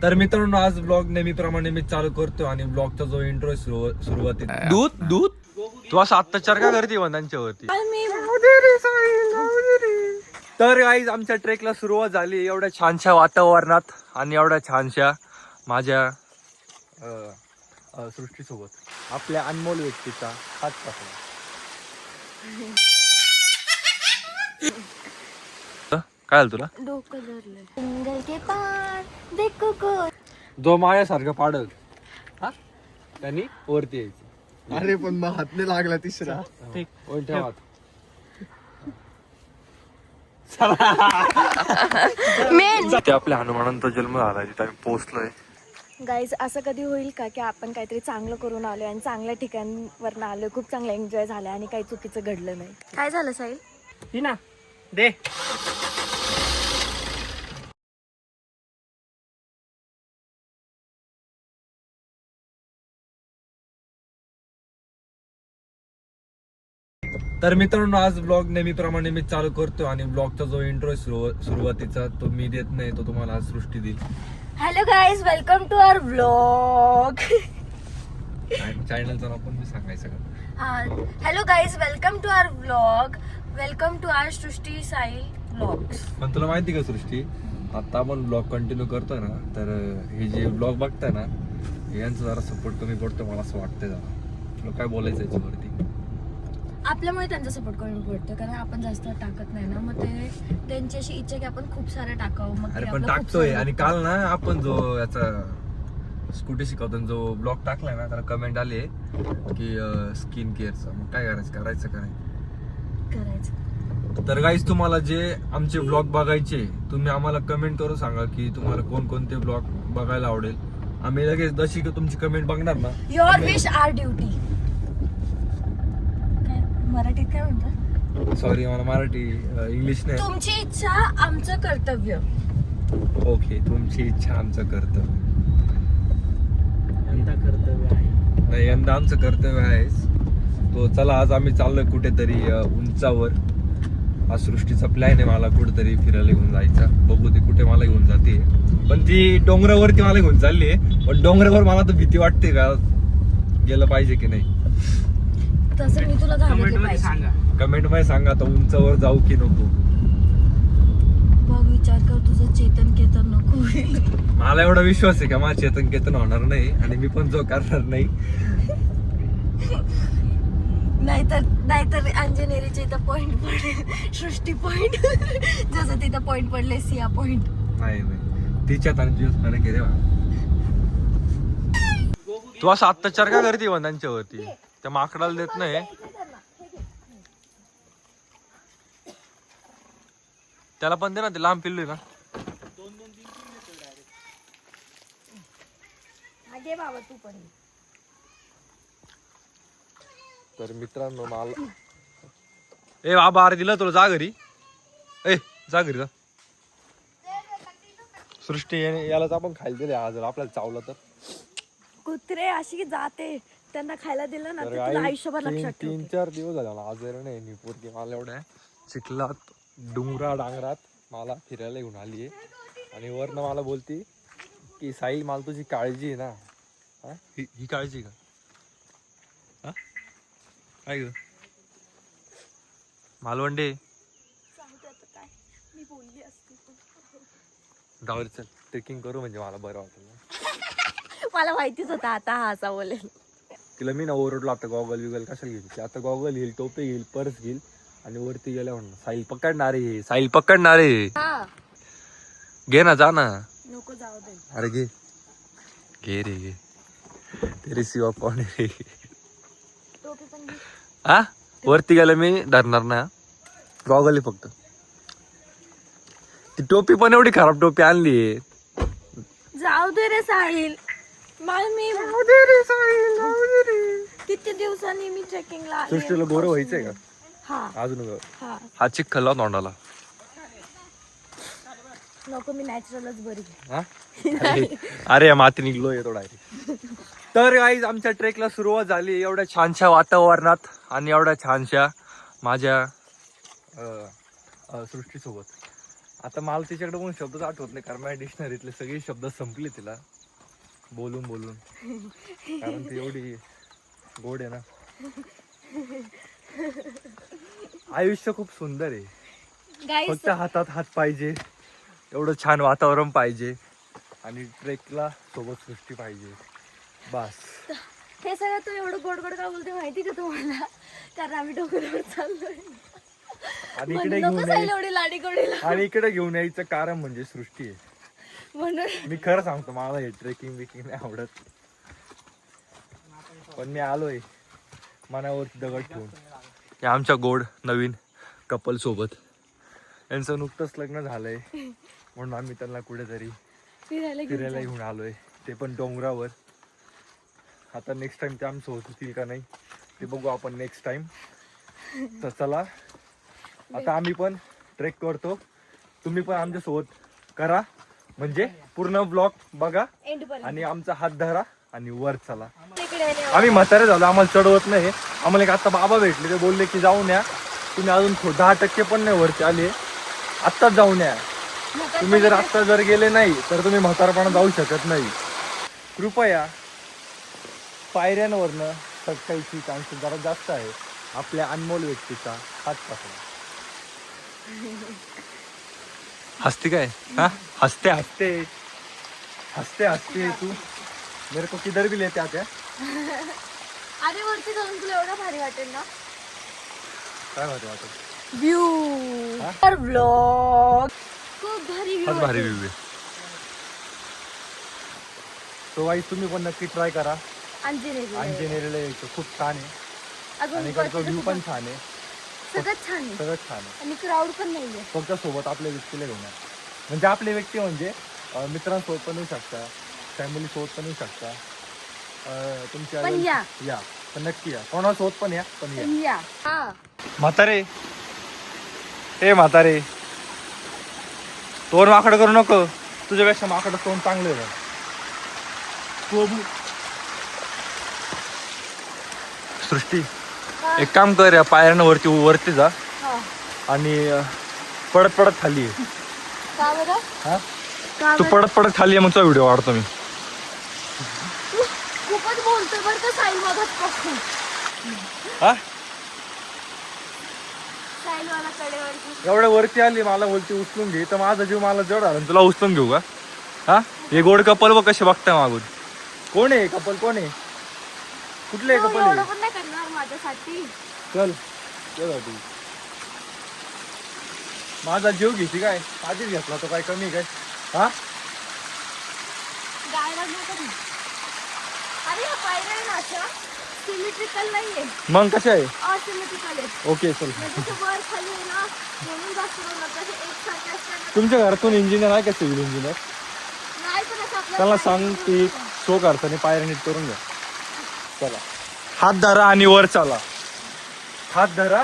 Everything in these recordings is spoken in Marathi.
तर मित्रांनो, आज ब्लॉग नेहमीप्रमाणे मी चालू करतो आणि ब्लॉगचा जो इंट्रो सुरुवाती दूध तू असं अत्याचार का करते त्यांच्यावरती. तर गाईज आमच्या ट्रेकला सुरुवात झाली एवढ्या छानशा वातावरणात आणि एवढ्या छानशा माझ्या सृष्टीसोबत आपल्या अनमोल व्यक्तीचा हात पकडा. काय झालं तुला? डोकं धरलं. सिंगल के पार देखो को. जो माझ्यासारखं पाडल त्यांनी वरती यायचं. अरे पण मग हातने लागला तिसरा. ठेवा. ते आपल्या हनुमानांचा जन्म झाला तिथे आम्ही पोहोचलोय. गाईज असं कधी होईल का की आपण काहीतरी चांगलं करून आलोय आणि चांगल्या ठिकाणावर आलोय, खूप चांगलं एन्जॉय झालं आणि काही चुकीचं घडलं नाही. काय झालं साहिल? ती ना दे. तर मित्रांनो, आज ब्लॉग नेहमीप्रमाणे मी चालू करतो आणि ब्लॉगचा जो इंट्रो सुरुवातीचा तो मी देत नाही, तो तुम्हाला आज सृष्टी देईल. Hello guys, welcome to our vlog. चॅनलचं नाव पण मी सांगायचं का? Hello guys, welcome to our vlog. Welcome to our Srushti Sahil vlogs. पण तुला माहिती का सृष्टी, आता आपण ब्लॉग कंटिन्यू करतोय ना, तर हे जे ब्लॉग बघताय ना, यांचा जरा सपोर्ट कमी पडतो मला असं वाटतंय. जरा तुला काय बोलायचं याच्यावरती? आपल्यामुळे त्यांचा सपोर्ट करून पडतो, कारण आपण जास्त टाकत नाही ना, मग ते त्यांची अशी इच्छा की आपण खूप सारं टाकावं. मग अरे ते पण आपलं खूप टाकतोय. सारं आणि काल ना आपण जो याचा स्कूटी शिकवताना जो ब्लॉग टाकलाय ना, त्याला कमेंट आली की स्किन केअरचा. मग काय करायचं का नाही करायचं. तर गाईज, तुम्हाला जे आमचे ब्लॉग बघायचे, तुम्ही आम्हाला कमेंट करून सांगा की तुम्हाला कोणकोणते ब्लॉग बघायला आवडेल. आम्ही लगेच जशी की तुमची कमेंट बघणार ना, युअर विश आर ड्युटी. मराठीत काय म्हणतात? सॉरी मला मराठी इंग्लिश नाही. तुमची इच्छा आमचं कर्तव्य. ओके, तुमची इच्छा आमचं कर्तव्य. यंदा कर्तव्य आहे. नाही, यंदा आमचं कर्तव्य आहेच. तो चला, आज आम्ही चाललोय कुठेतरी उंचावर. हा सृष्टीचा प्लॅन आहे मला कुठेतरी फिरायला घेऊन जायचा. बघू ती कुठे मला घेऊन जाते. पण ती डोंगरावरती मला घेऊन चालली आहे. पण डोंगरावर मला तर भीती वाटते का गेलं पाहिजे की नाही. तसं मी तुला कमेंट घाबरले मध्ये पाहिजे. सांगा. कमेंट मध्ये सांगा आता उंचावर जाऊ की नको. बघ, विचार कर, तुझं चेतन केतन नको होईल. मला एवढा विश्वास आहे का माझं चेतन केतन होणार नाही आणि मी पण जो करणार नाही. नाहीतर अंजनेरीच्या इथं पॉइंट पडले, सृष्टी पॉइंट. जसं तिथं पॉइंट पडले सिया पॉइंट. नाही तिच्यात आणि तुझ्यात फरक आहे रे बा. तू असं अत्याचार का करते त्यांच्यावरती? त्या माकडाला देत नाही. त्याला पण दे ना, ते लांब पिल्लू ना. दे बाबा तू पण. तर मित्रांनो, मला ए बाबा, अरे दिलं तुला, जा घरी. ए जा घरी जा. सृष्टी यालाच आपण खायला दिले आज, आपल्याला चावलं तर. कुत्रे अशी जाते, त्यांना खायला दिलं ना, तर ते तुला आयुष्यभर लक्षात ठेवते. 3-4 दिवस झाले मला आजार नाही. मी पोरगी मला एवढ्या चिखलात डांगरात मला फिरायला घेऊन आली आहे आणि वरनं मला बोलती की साहिल, मला तुझी काळजी आहे ना. ही काळजी का? हा काय ग मालवंडे? गावाला चल, ट्रेकिंग करू, म्हणजे मला बरं वाटेल. मला माहितीच होता आता हा असा बोलेल. तिला मी ना ओरडलो आता गॉगल विगल कशाला घेईल. आता गॉगल घेईल, टोपे घेईल, पर्स घेईल आणि वरती गेल्या म्हणून साहिल पकडणारे, साहिल पकडणारे. घे ना, जा ना. नको, जाऊ दे. अरे घे घे रे घे. तेरे सिवा कोण रे. टोपी पण घे. हा, वरती गेलं मी धरणार ना. गॉगल फक्त. ती टोपी पण एवढी खराब टोपी आणली. जाऊ दे रे साहिल. मी किती दिवसांनी मी ट्रेकिंगला आले. सृष्टीला गोरं व्हायचंय का? हा अजून हा हा चिक खाल्ला तोंडाला. नको, मी नॅचरलच बरी. हा? अरे माती निघलो येतो डायरेक्ट. तर गाईज, आमच्या ट्रेकला सुरुवात झाली एवढ्या छानशा वातावरणात आणि एवढ्या छानशा माझ्या सृष्टीसोबत. आता मला तिच्याकडे कोण शब्दच आठवत नाही कारण माझ्या डिक्शनरीतले सगळे शब्द संपले तिला बोलून बोलून कारण ती एवढी गोड आहे ना. आयुष्य खूप सुंदर आहे गाईस फक्त हातात हात पाहिजे एवढं छान वातावरण पाहिजे आणि ट्रेकला सोबत सृष्टी पाहिजे बस. हे सगळं तू एवढं गोड गोड का बोलते माहिती का तुम्हाला कारण आम्ही डोंगरावर चाललोय आणि म्हणून इकडे नको घेऊन सायला एवढी लाडी गोडीला आणि इकडे घेऊन यायचं कारण म्हणजे सृष्टी आहे. म्हणून मी खरं सांगतो मला हे ट्रेकिंग बिकिंग नाही आवडत पण मी आलोय मनावरती दगड ठेवून. हे आमच्या गोड नवीन कपल सोबत यांचं नुकतंच लग्न झालंय म्हणून आम्ही त्यांना कुठेतरी फिरायला घेऊन आलोय ते पण डोंगरावर. आता नेक्स्ट टाइम ते आमचं होतील का नाही ते बघू आपण नेक्स्ट टाइम. तर चला आता आम्ही पण ट्रेक करतो तुम्ही पण आमच्या सोबत करा म्हणजे पूर्ण ब्लॉग बघा एंड पर्यंत आणि आमचा हात धरा आणि वर चला. इकडे आले. आम्ही म्हातारे झालो आम्हाला चढवत नाही. आम्हाला एक आता बाबा भेटले ते बोलले की जाऊन या तुम्ही अजून 10% पण नाही वरती आले आत्ताच जाऊन या. तुम्ही जर आत्ता जर गेले नाही तर तुम्ही म्हातारपणा जाऊ शकत नाही. कृपया पायऱ्यांवरनं सटकायची चान्सेस जरा जास्त आहे. आपल्या अनमोल व्यक्तीचा हात पकडा. हसते काय हा हसते हसते हसते हसते तू मेरे को किधर भी लेते आते. अरे वरती जाऊन तुला एवढं भारी वाटेल ना काय माहिती वाटत व्ह्यू हा? तर ब्लॉग खूप भारी फार भारी व्ह्यू व्ह्यू आहे. तो वाईस तुम्ही पण नक्की ट्राय करा. अंजनेरीला यायचं खूप छान आहे आणि अजून इकडचा व्ह्यू पण छान आहे. सगळं छान आहे सगळं छान आहे. आणि क्राऊड पण नाहीये. फक्त सोबत आपल्या व्यक्तीला घेऊन या. म्हणजे आपले व्यक्ती म्हणजे मित्रांसोबत पण येऊ शकता फॅमिली सोबत पण येऊ शकता तुमच्या पण या. पण नक्की या कोणासोबत पण या पण या. या हा म्हातारे हे म्हातारे तोंड माकड करू नको तुझ्यापेक्षा माकड तोंड चांगलं आहे. सृष्टी एक काम कर या पायऱ्यांवरती वरती जा हा आणि पडत पडत खाली आहे. का बरं हा का तू बरं? पडत पडत खाली आहे मग तुझा व्हिडिओ काढतो मी. तू खूपच बोलतोय बरं का साईल मगच पासून हा साईल मला कडेवरती एवढ्या वरती आली मला बोलती उचलून घे तर माझा जीव मला जड आला तुला उचलून घेऊ का. हा हे गोड कपल व कसे बघताय मागून. कोण आहे कपल कोण आहे कुठले तू कपल एवढं आहे. पण नाही करणार माझ्यासाठी. चल चल माझा जीव घेते काय आधीच घेतला तो काय कमी काय. हा गायला नका देऊ. अरे हा पायऱ्या आहे ना अशा सिमेट्रिकल नाहीये मग कसे आहे असिमेट्रिकल आहे ओके चल. म्हणजे ते वर खाली आहे ना म्हणून जास्त बोलत असे एकसारखे असतात तुमच्या घरातून इंजिनियर आहे का सिव्हिल इंजिनियर नाही पण असं आपल्याला त्याला सांग की शो करताना पायऱ्या नीट करून घ्या. चला हात धरा आणि वर चला. हात धरा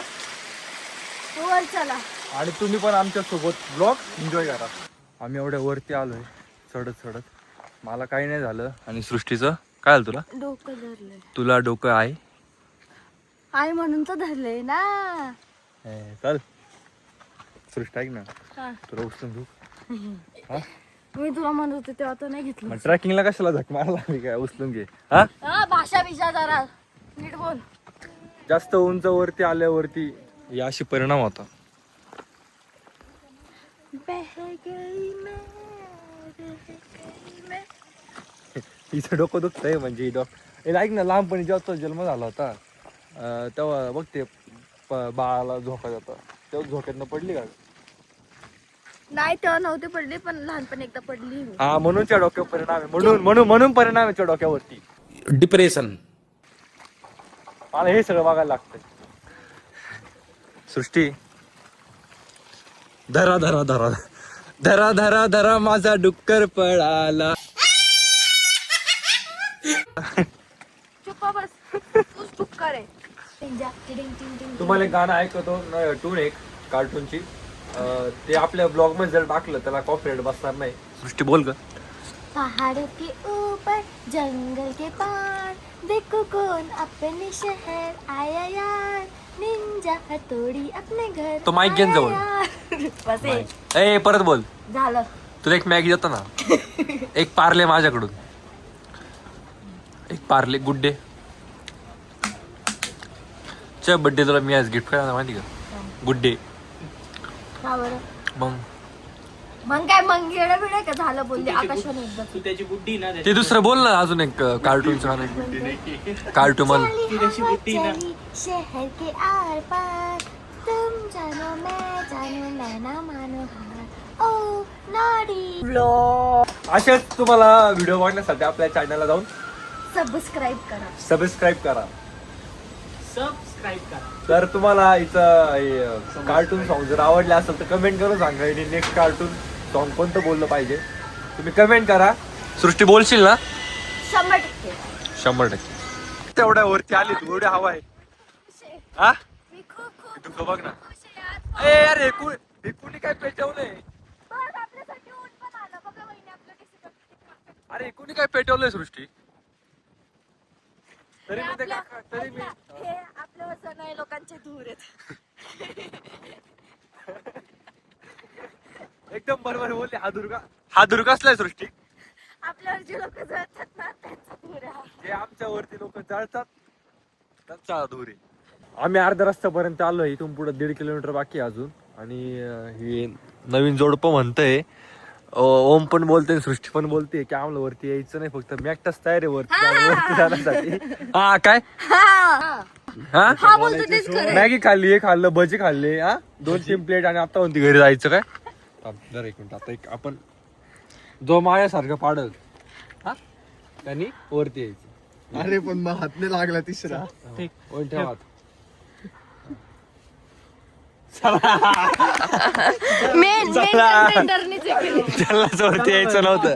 वर चला. आणि तुम्ही पण आमच्या सोबत ब्लॉग एन्जॉय करा. आम्ही एवढ्या वरती आलोय चढत चढत मला काही नाही झालं आणि सृष्टीचं काय झालं तुला डोकं धरलंय तुला डोकं आहे आई म्हणून तर धरलंय ना. चल सृष्टी ऐक ना हा. तुला उचलून घेऊ. हा मी तुला म्हणत होते तेव्हा तो नाही घेतलं. मग ट्रॅकिंगला कशाला झक मारला मी काय उचलून घे. हा हा भाषा बिषा जरा नीट बोल. जास्त उंच वरती आल्यावरती या अशी परिणाम होता. हिचं डोकं दुखतंय म्हणजे ऐक ना लहानपणी जेव्हा तुझा जन्म झाला होता तेव्हा बघ ते बाळाला झोका जाता तेव्हा झोक्यातनं पडली का. नाही तेव्हा नव्हते पडले पण लहानपणी एकदा पडली मी. हा म्हणूनच्या डोक्यावर परिणाम आहे म्हणून परिणाम आहे डोक्यावरती डिप्रेशन. मला हे सगळं बघायला लागतंय. सृष्टी धरा धरा धरा धरा धरा धरा माझा डुक्कर पळाला. चुप बस तूच टुक्कर आहे. तुम्हाला एक गाणं ऐकतो टून एक कार्टूनची ते आपल्या ब्लॉग मध्ये जर टाकलं त्याला कॉपीराइट बसणार नाही. सृष्टी बोल ग. पहाड़ों के ऊपर जंगल के पार देखो कौन अपने शहर आया यार निंजा हथौड़ी अपने घर तो माइक घेऊन जवळ. आया यार. बस हे. ए परत बोल. झालं. तुला एक मॅगी देतो ना. एक पार्ले माझ्याकडून. एक पार्ले गुड डे. च्या बर्थडे तुला मी आज गिफ्ट करायला माहिती का? Good day. का बरं? मग काय मग येडा बिडा का झालं बोलली आकाशवाणी एकदा. तू त्याची बुड्डी ना ते दुसरं बोल ना अजून एक कार्टूनचं गाणं. कार्टून म्हण. ती त्याची बुड्डी ना. शहर के आर पार तुम जानो मैं जानो नैना मानो हार ओ नाडी व्लॉग. अशाच तुम्हाला व्हिडिओ बघण्यासाठी आपल्या चॅनलला जाऊन सबस्क्राईब करा. सबस्क्राईब करा. सबस्क्राईब करा. तर तुम्हाला इथं कार्टून सॉन्ग जर आवडले असेल तर कमेंट करून सांगा. नेक्स्ट कार्टून सॉन्ग कोणतं बोललं पाहिजे तुम्ही कमेंट करा. सृष्टी बोलशील ना? 100%. 100%. तेवढ्या वरती आली तू एवढी हवा आहे. हा मी खूप तू बघ ना. खुश आहे आज. अरे हे कुणी काय पेटवलंय? बघ आपल्यासाठी ऊन पण आलं. बघा वहिनी आपलं किती perfect. अरे कुणी काय पेटवलंय सृष्टी? तरी हे मी ते आपल्या- का- तरी मी हे आपल्यावर सणाई लोकांचे धूर आहेत. एकदम बरोबर बोलले. हा दुर्ग असलाय सृष्टी. आपल्यावर जे लोक जळतात ना त्यांचा धूर आहे. जे आमच्यावरती लोक जळतात त्यांचा धूर आहे. आम्ही अर्ध्या रस्त्यापर्यंत आलोय. इथून पुढे 1.5 किलोमीटर बाकी आहे अजून. आणि हे नवीन जोडपं म्हणतंय. ओम पण बोलते सृष्टी पण बोलते की आम्हाला वरती यायचं नाही. फक्त मी एकटाच तयार आहे वरती जाण्यासाठी. हा काय हा हा बोलतो तेच खरं. मॅगी खाल्ली, हे खाल्लं, भजी खाल्ले, 2-3 प्लेट आणि आता म्हणते घरी जायचं काय. जर एक मिनिट आता एक आपण जो माझ्यासारखं पाडल हा त्यांनी वरती यायचं. अरे पण मग हातने लागला तिसरा. वर ठेवा. मेन कंटेंडरनीच हे केलं. त्यालाच वरती यायचं नव्हतं.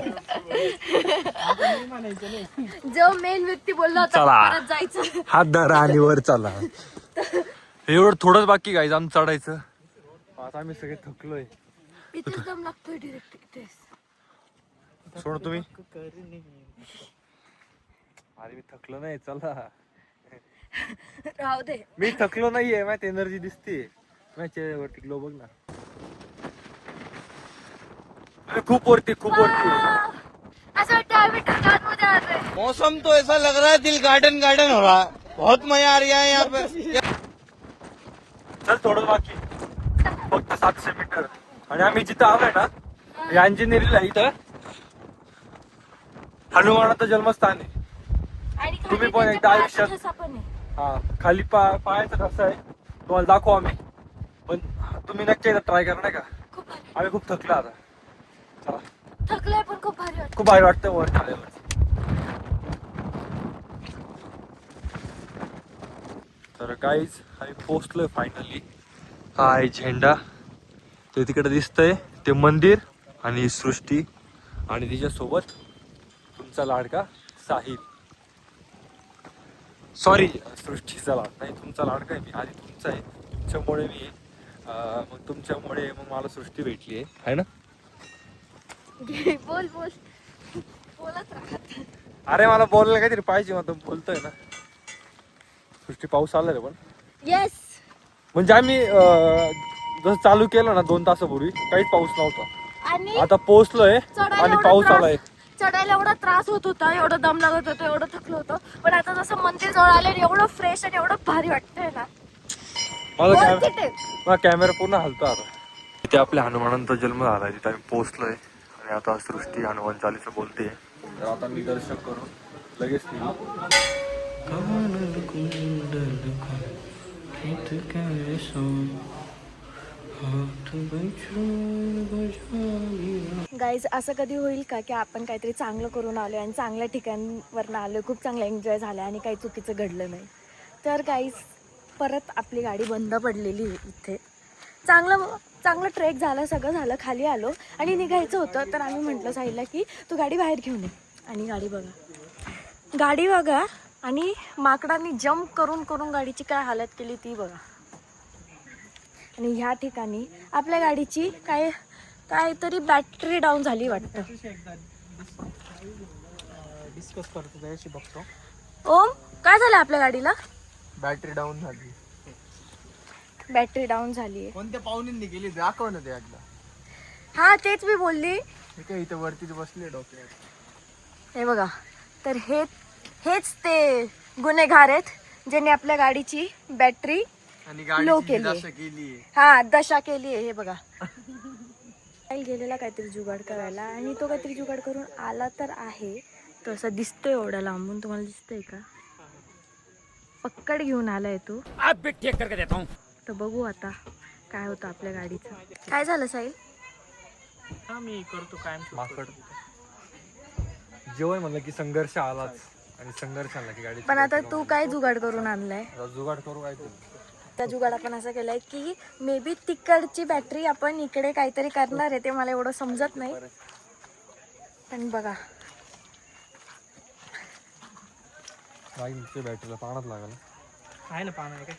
जो मेन व्यक्ती बोलला होता चला. परत जायचं. हात धरा आणि वर चला. एवढं थोडंच बाकी काय आम्ही चढायचं. आता आम्ही सगळे थकलोय. इथेच दम लागतोय डिरेक्ट इथेच. सोड तुम्ही. अरे मी थकलो नाही चला. राहू दे. मी थकलो नाहीये. माझी एनर्जी दिसते माझ्या चेहऱ्यावरती. ग्लो बघ ना. अरे खूप वरती असं वाटतं आम्ही ढगांमध्ये आलोय. मौसम तो ऐसा लग रहा है दिल गार्डन गार्डन हो रहा है. बहुत मजा आ रहा है यहाँ पे. चल थोडं बाकी. फक्त 700 मीटर. आणि आम्ही जिथं आलोय ना या इंजिनिअरिंगला इथं हनुमानाचं जन्मस्थान आहे. आणि तुम्ही खाली पण त्यांच्या एकदा पायाचा आयुष्यात- ठसा पण आहे. हा खाली पायाचं कसं आहे तुम्हाला दाखवू आम्ही. पण तुम्ही नक्की एकदा ट्राय करा नाही का. खूप भारी. आम्ही खूप थकलो आता. चला थकलंय पण खूप भारी वाटतं. खूप भारी वाटतं वर आल्यावर. तर गाईज आम्ही पोहोचलोय फायनली. हा आहे झेंडा. ते तिकडे दिसतंय ते मंदिर आणि सृष्टी आणि तिच्यासोबत तुमचा लाडका साहिल. सॉरी सृष्टीचा लाड नाही तुमचा लाडका आहे मी. आधी तुमचा आहे. तुमच्यामुळे मी मग तुमच्यामुळे मग मला सृष्टी भेटली आहे ना. बोल बोलत राहत. अरे मला बोलायला काहीतरी पाहिजे. मग बोलतोय ना. सृष्टी पाऊस आलाय पण. येस. म्हणजे आम्ही जसं चालू केलं ना 2 तासापूर्वी काहीच पाऊस नव्हता. आणि आता पोहोचलोय चढायला आणि एवढा पाऊस त्रास- आलाय. चढायला एवढा त्रास होत होता. एवढं दम लागत होतं. एवढं थकलो होतं. पण आता जसं मंदिर जवळ आले एवढं फ्रेश आणि एवढं भारी वाटतंय ना. माझा कॅमेरा पूर्ण हलतो आता. इथे आपल्या हनुमानांचा जन्म झाला. तिथे आम्ही पोहोचलोय आणि आता सृष्टी हनुमान चालीसा बोलते. तर आता मी दर्शन करून लगेच गाईज असं कधी होईल का की आपण काहीतरी चांगलं करून आलोय आणि चांगल्या ठिकाणवरनं आलोय. खूप चांगलं एन्जॉय झालं आणि काही चुकीचं घडलं नाही. तर गाईज परत आपली गाडी बंद पडलेली आहे इथे. चांगलं ट्रेक झालं. सगळं झालं. खाली आलो आणि निघायचं होतं. तर आम्ही म्हटलं साहिलला की तू गाडी बाहेर घेऊन ये. आणि गाडी बघा आणि माकडांनी जम्प करून गाडीची काय हालत केली ती बघा. आणि ह्या ठिकाणी आपल्या गाडीची काहीतरी बॅटरी डाऊन झाली वाटतं. डिस्कस करतो त्याशी बघतो. ओम काय झालं आपल्या गाडीला? बॅटरी डाऊन झाली. बॅटरी डाऊन झाली आहे. कोणत्या पाहुण्यांनी गेली दाखव ना ते एकदा. हा तेच मी बोलली. हे काय इथे वरतीच बसले डोक्यात. हे बघा, तर हेच ते गुन्हेगार आहेत ज्यांनी आपल्या गाडीची बॅटरी आणि लो गाडी केली. असं केली. हा दशा केली आहे. हे बघा, गेलेला काहीतरी जुगाड करायला आणि तो काहीतरी जुगाड करून आला तर आहे. तो असा दिसतोय एवढा लांबून, तुम्हाला दिसतंय का? पक्कड घेऊन आलाय तो. तर बघू आता काय होतं आपल्या गाडीचं. काय झालं साहिल? हा मी करतो कायम माकड जेवण म्हणलं की संघर्ष आलाच आणि संघर्ष आला की गाडी. पण आता तू काय जुगाड करून आणलाय? जुगाड करू काय तू? त्या जुगाड आपण असं केलंय की मे बी तिकडची बॅटरी आपण इकडे काहीतरी करणार आहे. ते मला एवढं समजत नाही, पण बघा गाडीच्या बॅटरीला पाण्यात लागला. आहे ना पाणी आहे काय?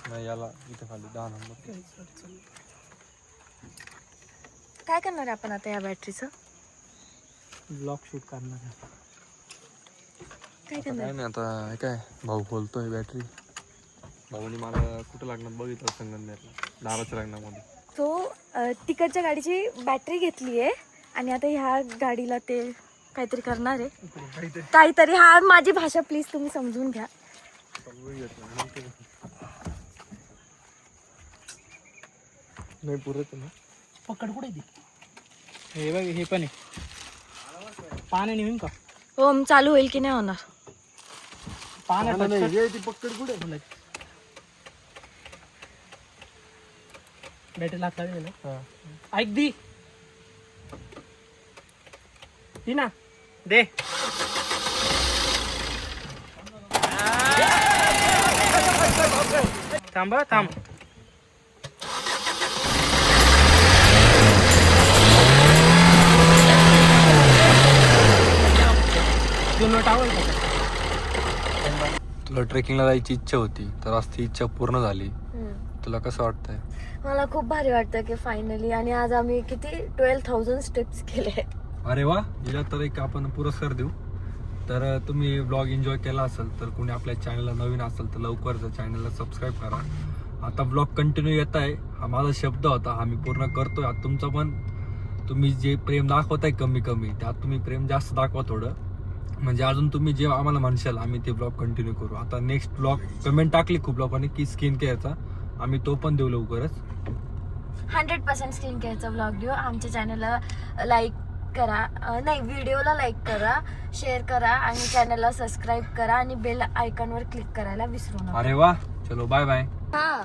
नाही याला इथे खाली 10 नंबर. काय करणार आहे आपण आता या बॅटरीचं? ब्लॉग शूट करणार आहे. काय करणार? काय नाही आता हे काय भाऊ खोलतोय बॅटरी. भाऊनी मला कुठं लागणार बघितलं संगमनेरला दाराच्या लग्नामध्ये. तो तिकडच्या गाडीची बॅटरी घेतली आहे आणि आता ह्या गाडीला ते काहीतरी करणार आहे. काहीतरी, हा माझी भाषा प्लीज तुम्ही समजून घ्या. नाही पुरत ना. पकड कुठे ती? हे बघ हे पण आहे. पाण्याने होईन का? होम चालू होईल की नाही होणार? पाण्यात ती पकड कुठे? बॅटरी लाग लागेल ना. ऐक दी ती ना दे. थांब थांब. तुला ट्रेकिंगला जायची इच्छा होती तर आज ती इच्छा पूर्ण झाली. तुला कसं वाटतंय? मला खूप भारी वाटतं की फायनली. आणि आज आम्ही किती 12,000 स्टेप्स केले. अरे वा, हिला तर एक आपण पुरस्कार देऊ. तर तुम्ही ब्लॉग एन्जॉय केला असेल तर कोणी आपल्या चॅनलला नवीन असेल तर लवकरच चॅनलला सबस्क्राईब करा. आता ब्लॉग कंटिन्यू येत आहे. हा माझा शब्द होता, हा मी पूर्ण करतोय. आता तुमचं पण, तुम्ही जे प्रेम दाखवताय कमी कमी, त्यात तुम्ही प्रेम जास्त दाखवा थोडं. म्हणजे अजून तुम्ही जे आम्हाला म्हणशाल आम्ही ते ब्लॉग कंटिन्यू करू. आता नेक्स्ट ब्लॉग कमेंट टाकली खूप लोकांनी की स्किन केअरचा, आम्ही तो पण देऊ लवकरच. 100% स्किन केअरचा ब्लॉग देऊ. आमच्या चॅनलला लाईक करा, नाही व्हिडिओला लाईक करा, शेअर करा आणि चॅनलला सबस्क्राईब करा आणि बेल आयकॉनवर क्लिक करायला विसरू नका. अरे वा, चलो बाय बाय. हा.